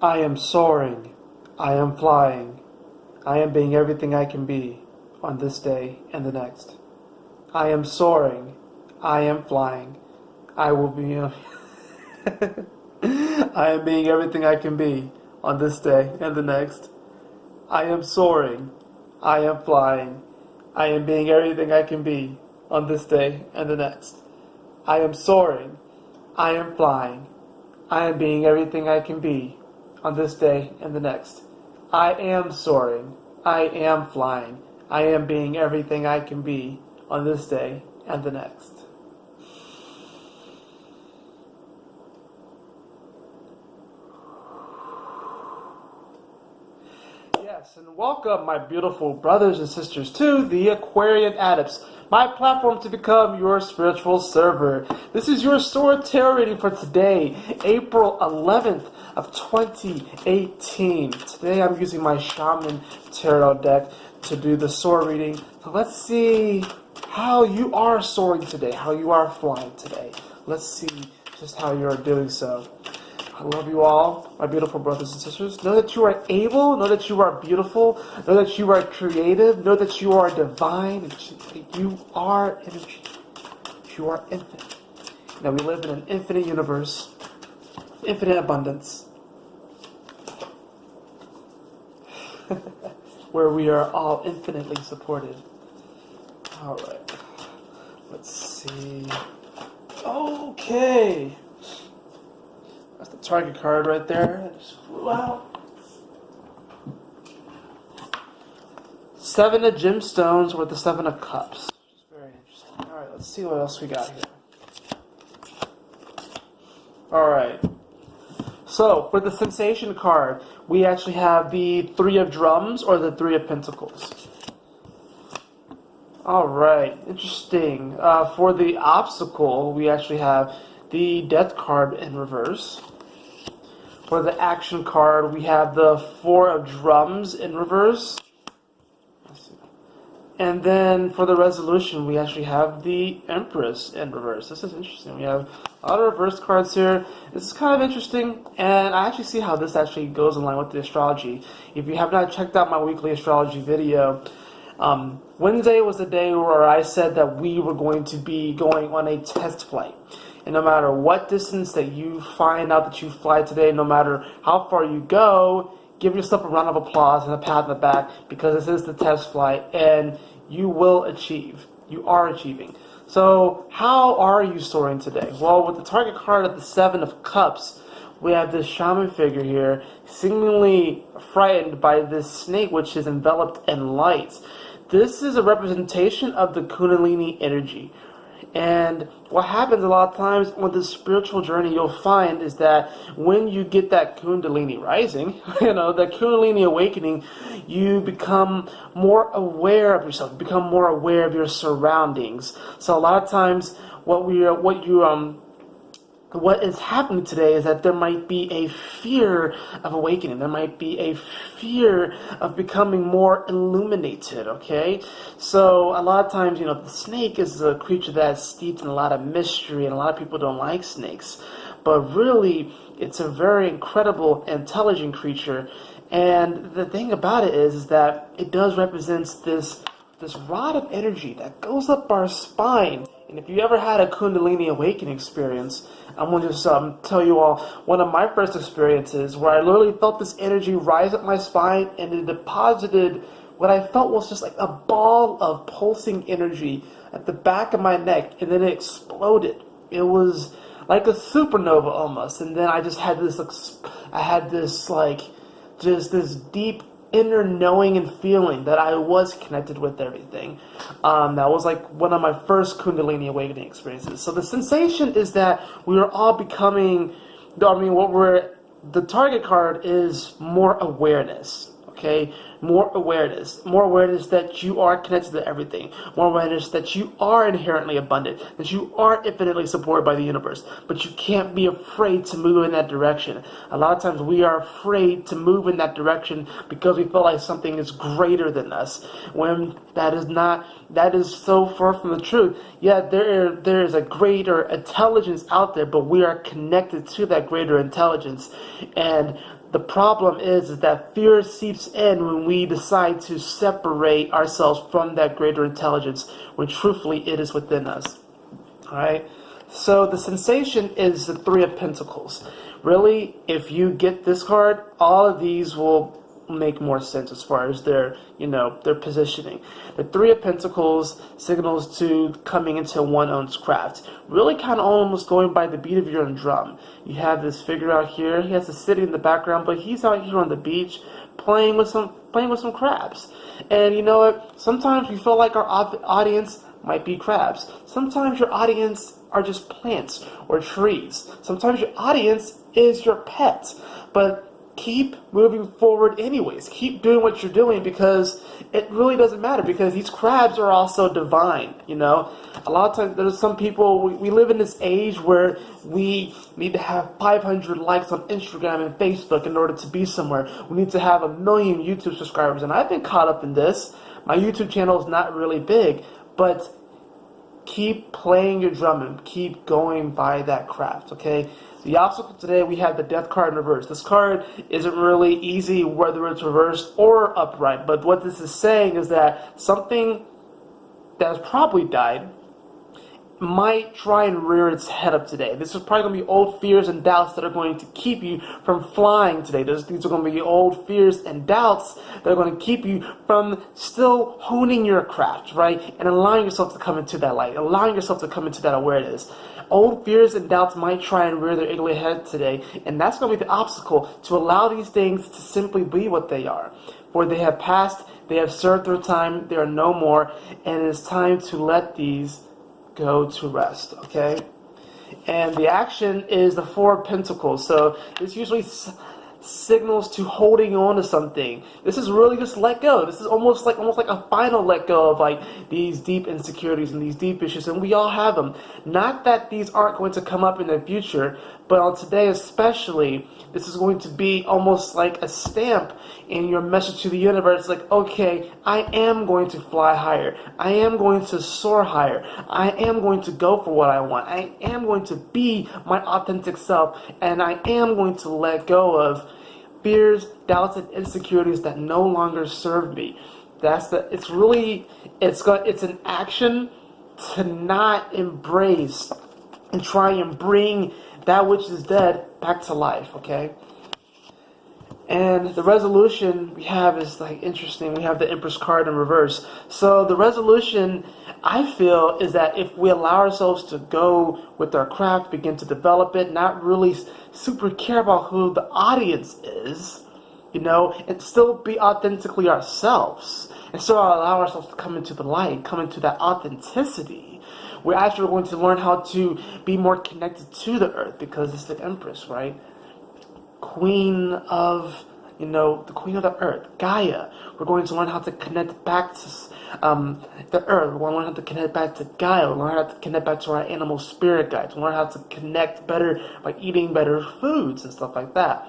I am soaring. I am flying. I am being everything I can be on this day and the next. I am soaring. I am flying. I will be. I am being everything I can be on this day and the next. I am soaring. I am flying. I am being everything I can be on this day and the next. I am soaring. I am flying. I am being everything I can be on this day and the next. I am soaring. I am flying. I am being everything I can be on this day and the next. Yes, and welcome, my beautiful brothers and sisters, to the Aquarian Adepts, my platform to become your spiritual server. This is your Soar tarot reading for today, April 11th of 2018. Today I'm using my Shaman tarot deck to do the Soar reading. So let's see how you are soaring today, how you are flying today. Let's see just how you are doing so. I love you all, my beautiful brothers and sisters. Know that you are able, know that you are beautiful, know that you are creative, know that you are divine, that you are energy, you are infinite. Now we live in an infinite universe, infinite abundance, where we are all infinitely supported. Alright, let's see. Okay. That's the target card right there. That just flew out. 7 of gemstones with the 7 of cups. Very interesting. Alright, let's see what else we got here. Alright. So, for the sensation card, we actually have the 3 of drums or the 3 of pentacles. Alright, interesting. For the obstacle, we actually have the death card in reverse. For the action card, we have the 4 of drums in reverse. And then for the resolution, we actually have the Empress in reverse. This is interesting. We have a lot of reverse cards here. This is kind of interesting, and I actually see how this actually goes in line with the astrology. If you have not checked out my weekly astrology video, Wednesday was the day where I said that we were going to be going on a test flight. And no matter what distance that you find out that you fly today, no matter how far you go, give yourself a round of applause and a pat on the back, because this is the test flight and you will achieve. You are achieving. So how are you soaring today? Well, with the target card of the 7 of Cups, we have this shaman figure here, seemingly frightened by this snake which is enveloped in light. This is a representation of the Kundalini energy. And what happens a lot of times on this spiritual journey, you'll find is that when you get that Kundalini rising, that Kundalini awakening, you become more aware of yourself, you become more aware of your surroundings. So a lot of times what is happening today is that there might be a fear of awakening. There might be a fear of becoming more illuminated, okay? So a lot of times, the snake is a creature that's steeped in a lot of mystery, and a lot of people don't like snakes. But really, it's a very incredible, intelligent creature. And the thing about it is that it does represent this rod of energy that goes up our spine. And if you ever had a Kundalini awakening experience, I'm going to just tell you all one of my first experiences where I literally felt this energy rise up my spine, and it deposited what I felt was just like a ball of pulsing energy at the back of my neck, and then it exploded. It was like a supernova almost, and then I just had this, this deep inner knowing and feeling that I was connected with everything. That was like one of my first Kundalini awakening experiences. So the sensation is that we are all becoming, the target card is more awareness, okay? More awareness that you are connected to everything, more awareness that you are inherently abundant, that you are infinitely supported by the universe, but you can't be afraid to move in that direction. A lot of times we are afraid to move in that direction because we feel like something is greater than us, when that is so far from the truth. Yeah, there is a greater intelligence out there, but we are connected to that greater intelligence, and The problem is that fear seeps in when we decide to separate ourselves from that greater intelligence, when truthfully it is within us. All right. So the sensation is the Three of Pentacles. Really, if you get this card, all of these will make more sense as far as their positioning. The Three of Pentacles signals to coming into one own's craft. Really kind of almost going by the beat of your own drum. You have this figure out here. He has a city in the background, but he's out here on the beach playing with some crabs. And you know what? Sometimes we feel like our audience might be crabs. Sometimes your audience are just plants or trees. Sometimes your audience is your pet. But keep moving forward anyways. Keep doing what you're doing, because it really doesn't matter, because these crabs are also divine, you know. A lot of times there's some people, we live in this age where we need to have 500 likes on Instagram and Facebook in order to be somewhere. We need to have 1 million YouTube subscribers, and I've been caught up in this. My YouTube channel is not really big, but keep playing your drum and keep going by that craft, okay? The obstacle today, we have the Death card in reverse. This card isn't really easy whether it's reversed or upright, but what this is saying is that something that has probably died might try and rear its head up today. This is probably going to be old fears and doubts that are going to keep you from flying today. These are going to be old fears and doubts that are going to keep you from still honing your craft, right? And allowing yourself to come into that light, allowing yourself to come into that awareness. Old fears and doubts might try and rear their ugly head today, and that's going to be the obstacle, to allow these things to simply be what they are. For they have passed, they have served their time, they are no more, and it is time to let these go to rest, okay? And the action is the Four of Pentacles. So this usually signals to holding on to something. This is really just let go. This is almost like a final let go of like these deep insecurities and these deep issues, and we all have them. Not that these aren't going to come up in the future, but on today especially, this is going to be almost like a stamp in your message to the universe, like, okay, I am going to fly higher. I am going to soar higher. I am going to go for what I want. I am going to be my authentic self, and I am going to let go of fears, doubts, and insecurities that no longer serve me. It's an action to not embrace and try and bring that which is dead back to life, okay? And the resolution we have is like interesting. We have the Empress card in reverse. So the resolution, I feel, is that if we allow ourselves to go with our craft, begin to develop it, not really super care about who the audience is, you know, and still be authentically ourselves, and still allow ourselves to come into the light, come into that authenticity, we're actually going to learn how to be more connected to the earth, because it's the Empress, right? Queen of, the Queen of the Earth, Gaia. We're going to learn how to connect back to the Earth. We're going to learn how to connect back to Gaia. We're going to learn how to connect back to our animal spirit guides. We're going to learn how to connect better by eating better foods and stuff like that.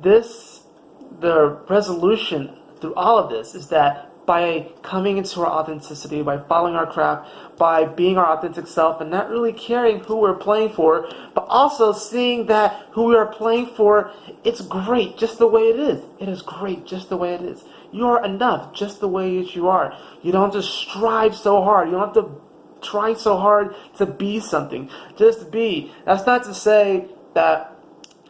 The resolution through all of this is that by coming into our authenticity, by following our craft, by being our authentic self, and not really caring who we're playing for, but also seeing that who we are playing for, it's great just the way it is. It is great just the way it is. You are enough just the way that you are. You don't have to strive so hard. You don't have to try so hard to be something. Just be. That's not to say that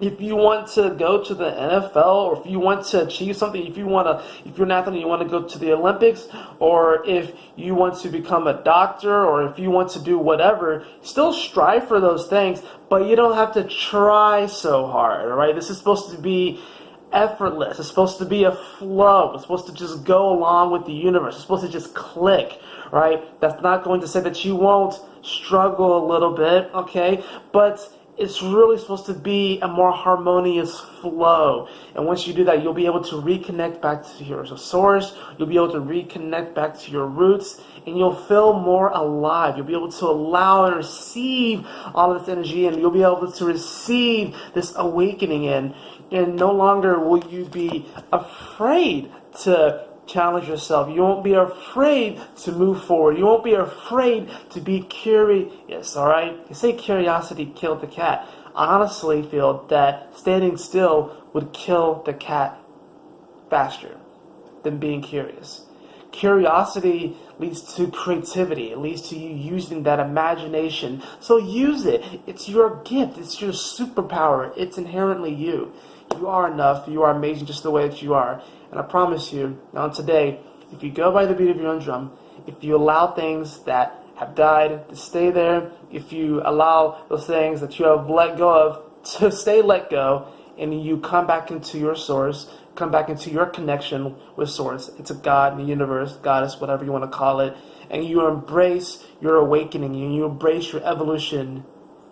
if you want to go to the NFL, or if you want to achieve something, if you're an athlete and you want to go to the Olympics, or if you want to become a doctor, or if you want to do whatever, still strive for those things, but you don't have to try so hard, all right? This is supposed to be effortless. It's supposed to be a flow. It's supposed to just go along with the universe. It's supposed to just click, right? That's not going to say that you won't struggle a little bit, okay? But it's really supposed to be a more harmonious flow. And once you do that, you'll be able to reconnect back to your source. You'll be able to reconnect back to your roots. And you'll feel more alive. You'll be able to allow and receive all of this energy. And you'll be able to receive this awakening in. And no longer will you be afraid to challenge yourself. You won't be afraid to move forward. You won't be afraid to be curious, all right? They say curiosity killed the cat. I honestly feel that standing still would kill the cat faster than being curious. Curiosity leads to creativity. It leads to you using that imagination. So use it. It's your gift. It's your superpower. It's inherently you. You are enough. You are amazing just the way that you are. And I promise you, on today, if you go by the beat of your own drum, if you allow things that have died to stay there, if you allow those things that you have let go of to stay let go, and you come back into your source, come back into your connection with source, it's a God, the universe, goddess, whatever you want to call it, and you embrace your awakening, and you embrace your evolution,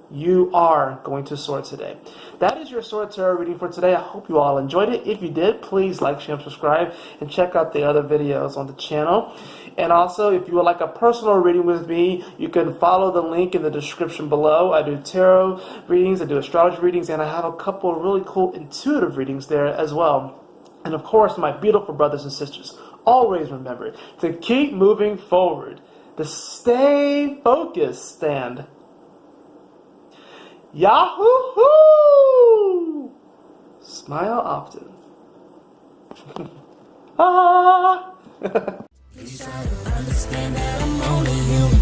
you are going to soar today. That is your Soar Tarot reading for today. I hope you all enjoyed it. If you did, please like, share, and subscribe, and check out the other videos on the channel. And also, if you would like a personal reading with me, you can follow the link in the description below. I do tarot readings, I do astrology readings, and I have a couple of really cool intuitive readings there as well. And of course, my beautiful brothers and sisters, always remember to keep moving forward, to stay focused, and Yahoo! Smile often. Ah! Please try to understand that I'm only human.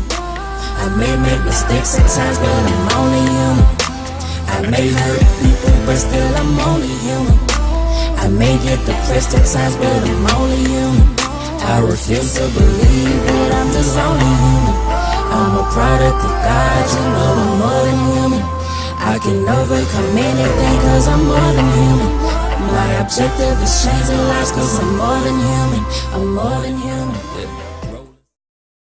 I may make mistakes at times, but I'm only human. I may hurt people, but still I'm only human. I may get depressed at times, but I'm only human. I refuse to believe that I'm just only human. I'm a product of God, you know I'm more than human. I can overcome anything cause I'm more than human. My objective is changing lives cause I'm more than human. I'm more than human.